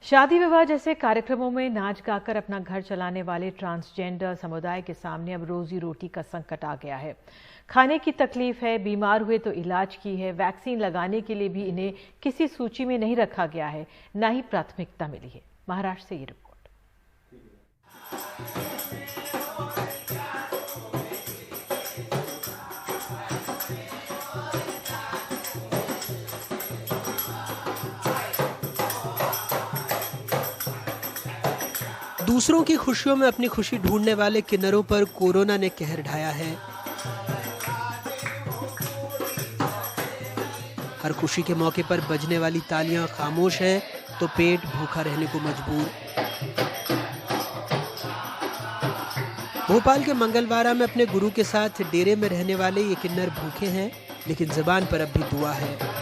शादी विवाह जैसे कार्यक्रमों में नाच गाकर अपना घर चलाने वाले ट्रांसजेंडर समुदाय के सामने अब रोजी रोटी का संकट आ गया है। खाने की तकलीफ है, बीमार हुए तो इलाज की है, वैक्सीन लगाने के लिए भी इन्हें किसी सूची में नहीं रखा गया है, न ही प्राथमिकता मिली है। महाराष्ट्र से ये रिपोर्ट। दूसरों की खुशियों में अपनी खुशी ढूंढने वाले किन्नरों पर कोरोना ने कहर ढाया है। हर खुशी के मौके पर बजने वाली तालियां खामोश हैं तो पेट भूखा रहने को मजबूर। भोपाल के मंगलवारा में अपने गुरु के साथ डेरे में रहने वाले ये किन्नर भूखे हैं, लेकिन जुबान पर अब भी दुआ है।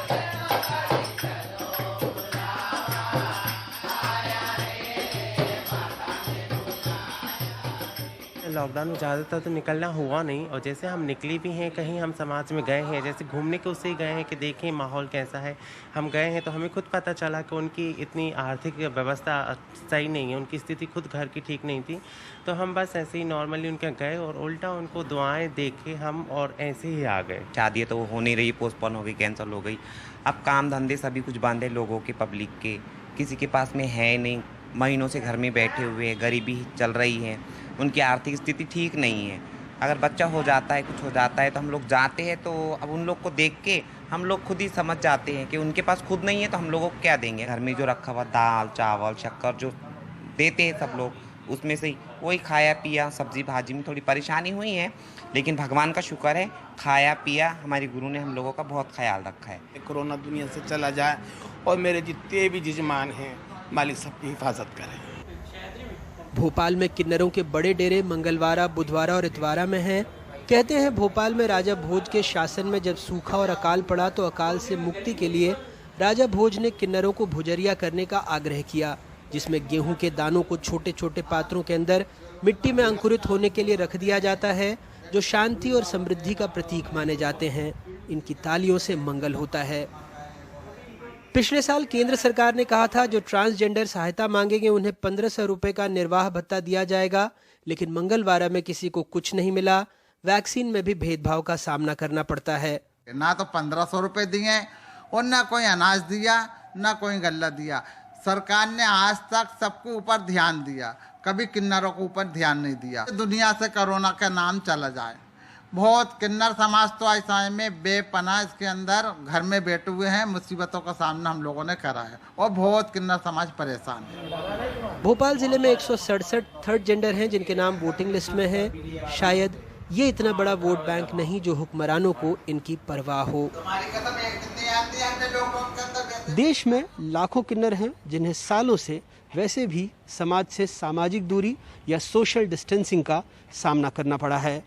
लॉकडाउन में ज़्यादातर तो निकलना हुआ नहीं, और जैसे हम निकले भी हैं, कहीं हम समाज में गए हैं, जैसे घूमने के उससे ही गए हैं कि देखें माहौल कैसा है। हम गए हैं तो हमें खुद पता चला कि उनकी इतनी आर्थिक व्यवस्था सही नहीं है, उनकी स्थिति खुद घर की ठीक नहीं थी। तो हम बस ऐसे ही नॉर्मली उनके गए और उल्टा उनको दुआएँ देके हम और ऐसे ही आ गए। शादी तो हो नहीं रही, पोस्टपोन हो गई, कैंसिल हो गई। अब काम धंधे सभी कुछ बांधे लोगों के, पब्लिक के, किसी के पास में है नहीं, महीनों से घर में बैठे हुए हैं, गरीबी चल रही है, उनकी आर्थिक स्थिति ठीक नहीं है। अगर बच्चा हो जाता है, कुछ हो जाता है तो हम लोग जाते हैं, तो अब उन लोग को देख के हम लोग खुद ही समझ जाते हैं कि उनके पास खुद नहीं है तो हम लोगों को क्या देंगे। घर में जो रखा हुआ दाल चावल शक्कर जो देते हैं सब लोग, उसमें से वही खाया पिया। सब्जी भाजी में थोड़ी परेशानी हुई है, लेकिन भगवान का शुक्र है, खाया पिया हमारे गुरु ने हम लोगों का बहुत ख्याल रखा है। कोरोना दुनिया से चला जाए और मेरे जितने भी जजमान हैं, मालिक सबकी हिफाजत करे। भोपाल में किन्नरों के बड़े डेरे मंगलवारा, बुधवारा और इतवारा में हैं। कहते हैं भोपाल में राजा भोज के शासन में जब सूखा और अकाल पड़ा तो अकाल से मुक्ति के लिए राजा भोज ने किन्नरों को भुजरिया करने का आग्रह किया, जिसमें गेहूं के दानों को छोटे छोटे पात्रों के अंदर मिट्टी में अंकुरित होने के लिए रख दिया जाता है, जो शांति और समृद्धि का प्रतीक माने जाते हैं। इनकी तालियों से मंगल होता है। पिछले साल केंद्र सरकार ने कहा था जो ट्रांसजेंडर सहायता मांगेंगे उन्हें 1500 रुपए का निर्वाह भत्ता दिया जाएगा, लेकिन मंगलवारा में किसी को कुछ नहीं मिला। वैक्सीन में भी भेदभाव का सामना करना पड़ता है। ना तो 1500 रुपए दिए और ना कोई अनाज दिया, ना कोई गल्ला दिया। सरकार ने आज तक सबके ऊपर ध्यान दिया, कभी किन्नरों के ऊपर ध्यान नहीं दिया। दुनिया से कोरोना का नाम चला जाए। बहुत किन्नर समाज तो ऐसा में बेपनाह इसके अंदर घर में बैठे हुए हैं, मुसीबतों का सामना हम लोगों ने करा है और बहुत किन्नर समाज परेशान है। भोपाल जिले में 167 थर्ड जेंडर हैं जिनके नाम वोटिंग लिस्ट में हैं। शायद ये इतना बड़ा वोट बैंक नहीं जो हुक्मरानों को इनकी परवाह हो। देश में लाखों किन्नर हैं जिन्हें सालों से वैसे भी समाज से सामाजिक दूरी या सोशल डिस्टेंसिंग का सामना करना पड़ा है।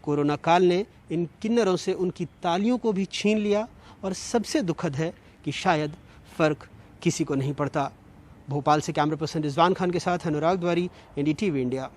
कोरोना काल ने इन किन्नरों से उनकी तालियों को भी छीन लिया और सबसे दुखद है कि शायद फर्क किसी को नहीं पड़ता। भोपाल से कैमरा पर्सन रिजवान खान के साथ अनुराग द्वारी, NDTV इंडिया।